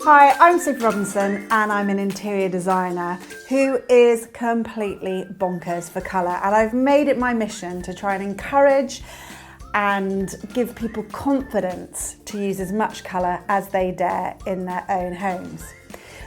Hi, I'm Sophie Robinson and I'm an interior designer who is completely bonkers for colour, and I've made it my mission to try and encourage and give people confidence to use as much colour as they dare in their own homes.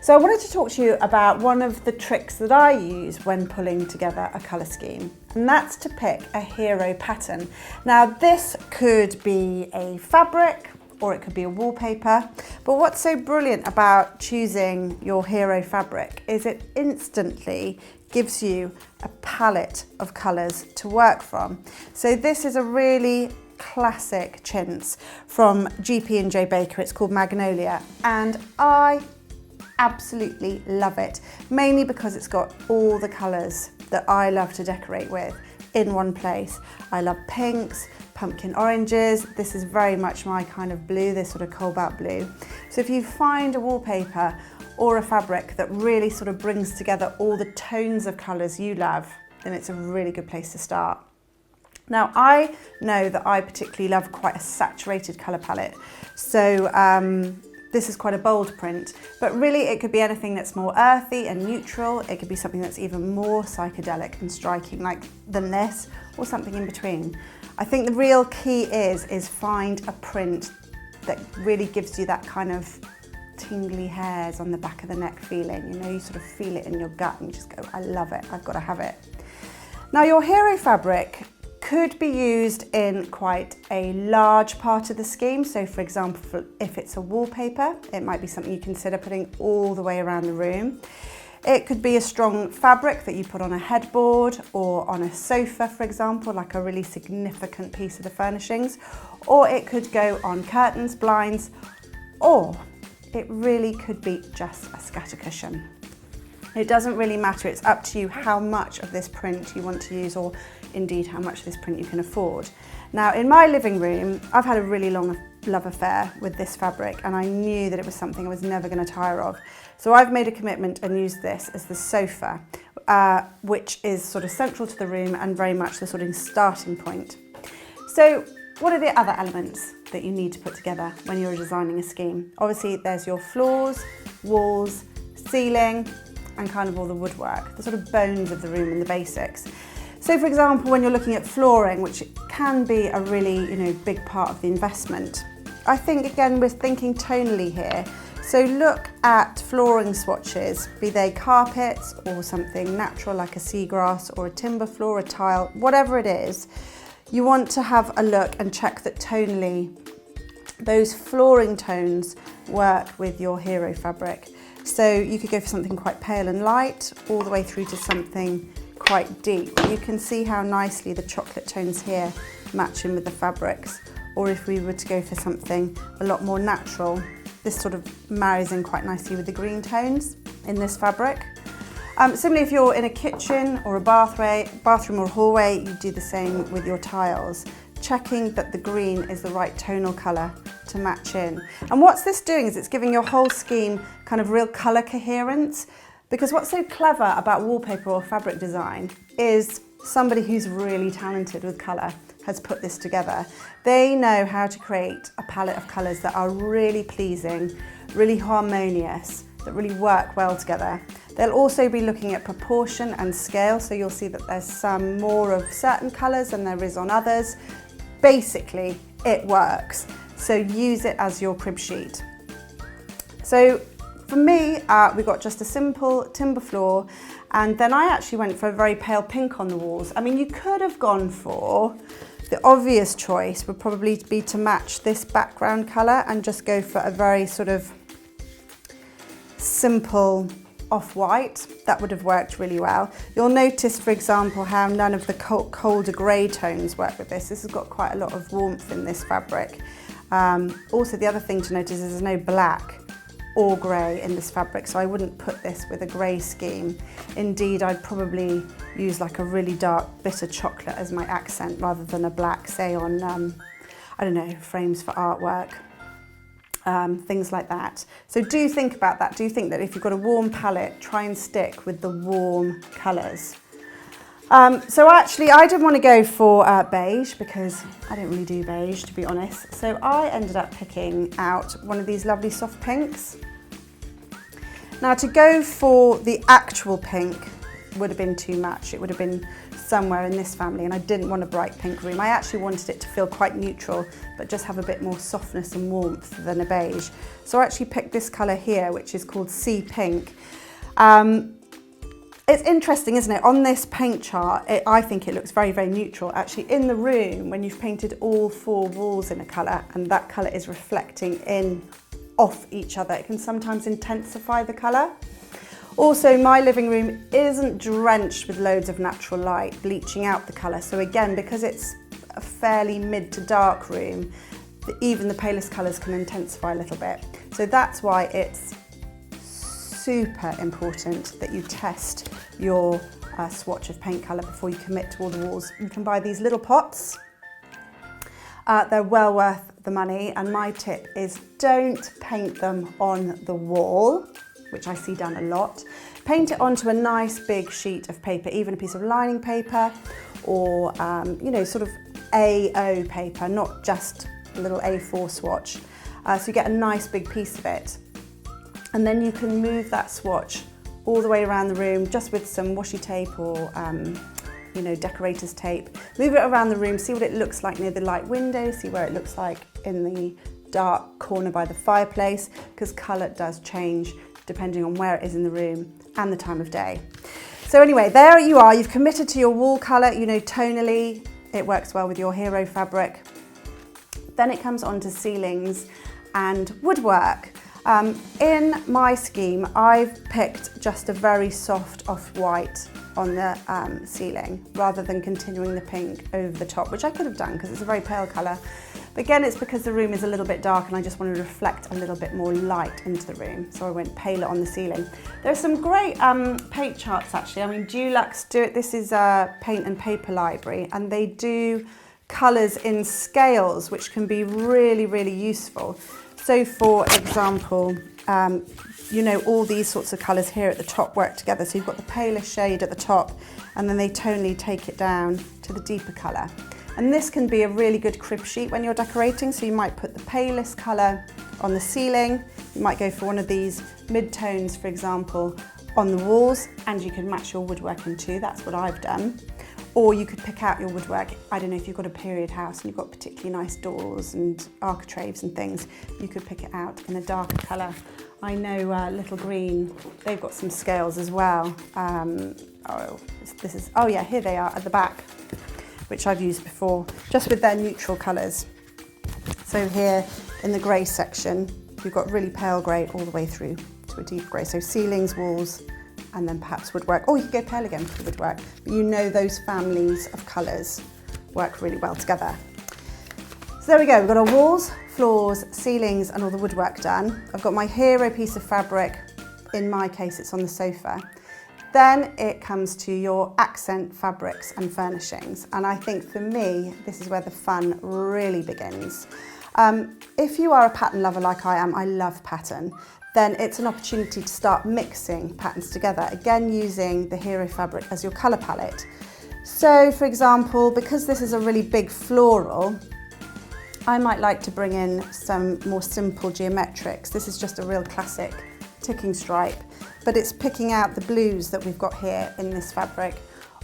So I wanted to talk to you about one of the tricks that I use when pulling together a colour scheme, and that's to pick a hero pattern. Now this could be a fabric or it could be a wallpaper, but what's so brilliant about choosing your hero fabric is it instantly gives you a palette of colours to work from. So this is a really classic chintz from GP&J Baker. It's called Magnolia, and I absolutely love it, mainly because it's got all the colours that I love to decorate with in one place. I love pinks, pumpkin oranges. This is very much my kind of blue, this sort of cobalt blue. So if you find a wallpaper or a fabric that really sort of brings together all the tones of colours you love, then it's a really good place to start. Now I know that I particularly love quite a saturated colour palette. So this is quite a bold print, but really it could be anything that's more earthy and neutral. It could be something that's even more psychedelic and striking than this, or something in between. I think the real key is find a print that really gives you that kind of tingly hairs on the back of the neck feeling. You know, you sort of feel it in your gut and you just go, I love it, I've got to have it. Now your hero fabric could be used in quite a large part of the scheme. So for example, if it's a wallpaper, it might be something you consider putting all the way around the room. It could be a strong fabric that you put on a headboard or on a sofa, for example, like a really significant piece of the furnishings. Or it could go on curtains, blinds, or it really could be just a scatter cushion. It doesn't really matter, it's up to you how much of this print you want to use, or indeed how much of this print you can afford. Now in my living room, I've had a really long love affair with this fabric, and I knew that it was something I was never going to tire of. So I've made a commitment and used this as the sofa, which is sort of central to the room and very much the sort of starting point. So what are the other elements that you need to put together when you're designing a scheme? Obviously there's your floors, walls, ceiling, and kind of all the woodwork, the sort of bones of the room and the basics. So for example, when you're looking at flooring, which can be a really, big part of the investment, I think again we're thinking tonally here. So look at flooring swatches, be they carpets or something natural like a seagrass or a timber floor, a tile, whatever it is. You want to have a look and check that tonally those flooring tones work with your hero fabric. So you could go for something quite pale and light, all the way through to something quite deep. You can see how nicely the chocolate tones here match in with the fabrics. Or if we were to go for something a lot more natural, this sort of marries in quite nicely with the green tones in this fabric. Similarly, if you're in a kitchen or a bathroom or hallway, you do the same with your tiles, checking that the green is the right tonal colour to match in. And what's this doing is it's giving your whole scheme kind of real colour coherence, because what's so clever about wallpaper or fabric design is somebody who's really talented with colour has put this together. They know how to create a palette of colours that are really pleasing, really harmonious, that really work well together. They'll also be looking at proportion and scale, so you'll see that there's some more of certain colours than there is on others. Basically, it works. So use it as your crib sheet. So for me, we got just a simple timber floor, and then I actually went for a very pale pink on the walls. I mean, you could have gone for, the obvious choice would probably be to match this background colour and just go for a very sort of simple off-white. That would have worked really well. You'll notice, for example, how none of the colder grey tones work with this. This has got quite a lot of warmth in this fabric. Also, the other thing to notice is there's no black or grey in this fabric, so I wouldn't put this with a grey scheme. Indeed, I'd probably use like a really dark bitter chocolate as my accent rather than a black, say on, I don't know, frames for artwork. Things like that. So do think about that. Do think that if you've got a warm palette, try and stick with the warm colours. So actually I didn't want to go for beige because I don't really do beige, to be honest. So I ended up picking out one of these lovely soft pinks. Now to go for the actual pink would have been too much. It would have been somewhere in this family, and I didn't want a bright pink room. I actually wanted it to feel quite neutral, but just have a bit more softness and warmth than a beige. So I actually picked this colour here, which is called Sea Pink. It's interesting, isn't it? On this paint chart, I think it looks very, very neutral. Actually, in the room, when you've painted all 4 walls in a colour, and that colour is reflecting off each other, it can sometimes intensify the colour. Also, my living room isn't drenched with loads of natural light, bleaching out the colour. So again, because it's a fairly mid to dark room, even the palest colours can intensify a little bit. So that's why it's super important that you test your swatch of paint colour before you commit to all the walls. You can buy these little pots. They're well worth the money, and my tip is don't paint them on the wall, which I see done a lot. Paint it onto a nice big sheet of paper, even a piece of lining paper or, you know, sort of A0 paper, not just a little A4 swatch. So you get a nice big piece of it. And then you can move that swatch all the way around the room just with some washi tape or, you know, decorator's tape. Move it around the room, see what it looks like near the light window, see where it looks like in the dark corner by the fireplace, because colour does change depending on where it is in the room and the time of day. So anyway, there you are, you've committed to your wall colour, you know, tonally, it works well with your hero fabric. Then it comes on to ceilings and woodwork. In my scheme, I've picked just a very soft off-white on the ceiling, rather than continuing the pink over the top, which I could have done because it's a very pale colour. But again, it's because the room is a little bit dark and I just wanted to reflect a little bit more light into the room. So I went paler on the ceiling. There's some great paint charts actually. I mean, Dulux do it. This is a paint and paper library, and they do colours in scales, which can be really, really useful. So for example, you know, all these sorts of colours here at the top work together. So you've got the palest shade at the top, and then they tonally take it down to the deeper colour. And this can be a really good crib sheet when you're decorating. So you might put the palest colour on the ceiling. You might go for one of these mid-tones, for example, on the walls, and you can match your woodworking too. That's what I've done. Or you could pick out your woodwork. I don't know, if you've got a period house and you've got particularly nice doors and architraves and things, you could pick it out in a darker colour. I know Little Green, they've got some scales as well. Oh yeah, here they are at the back, which I've used before, just with their neutral colours. So here in the grey section, you've got really pale grey all the way through to a deep grey. So ceilings, walls, and then perhaps woodwork. Or you could go pale again for the woodwork. But you know those families of colours work really well together. So there we go, we've got our walls, floors, ceilings, and all the woodwork done. I've got my hero piece of fabric. In my case, it's on the sofa. Then it comes to your accent fabrics and furnishings. And I think for me, this is where the fun really begins. If you are a pattern lover like I am, I love pattern, then it's an opportunity to start mixing patterns together, again using the hero fabric as your colour palette. So for example, because this is a really big floral, I might like to bring in some more simple geometrics. This is just a real classic ticking stripe, but it's picking out the blues that we've got here in this fabric.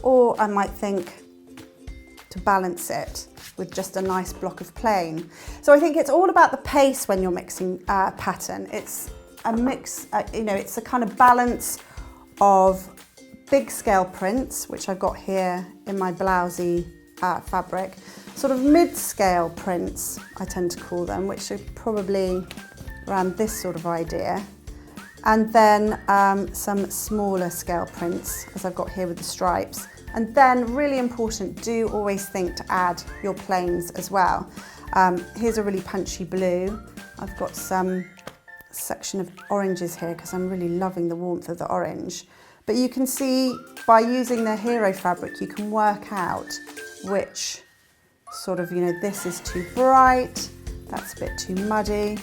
Or I might think to balance it with just a nice block of plain. So I think it's all about the pace when you're mixing pattern. It's a mix, you know, it's a kind of balance of big scale prints, which I've got here in my blousey fabric, sort of mid-scale prints, I tend to call them, which are probably around this sort of idea. And then some smaller scale prints, as I've got here with the stripes. And then, really important, do always think to add your plains as well. Here's a really punchy blue. I've got some section of oranges here because I'm really loving the warmth of the orange. But you can see by using the hero fabric, you can work out which sort of, you know, this is too bright, that's a bit too muddy.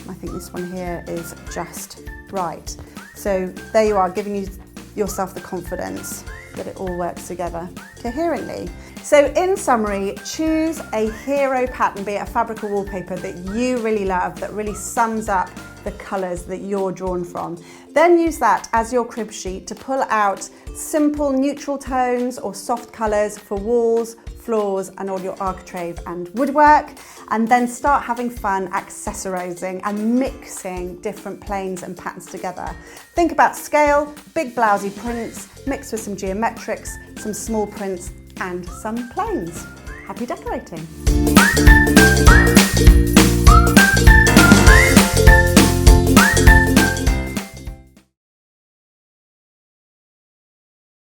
I think this one here is just right. So there you are, giving yourself the confidence that it all works together coherently. So in summary, choose a hero pattern, be it a fabric or wallpaper, that you really love, that really sums up the colours that you're drawn from. Then use that as your crib sheet to pull out simple neutral tones or soft colours for walls, floors and all your architrave and woodwork, and then start having fun accessorising and mixing different planes and patterns together. Think about scale, big blousy prints, mixed with some geometrics, some small prints and some planes. Happy decorating!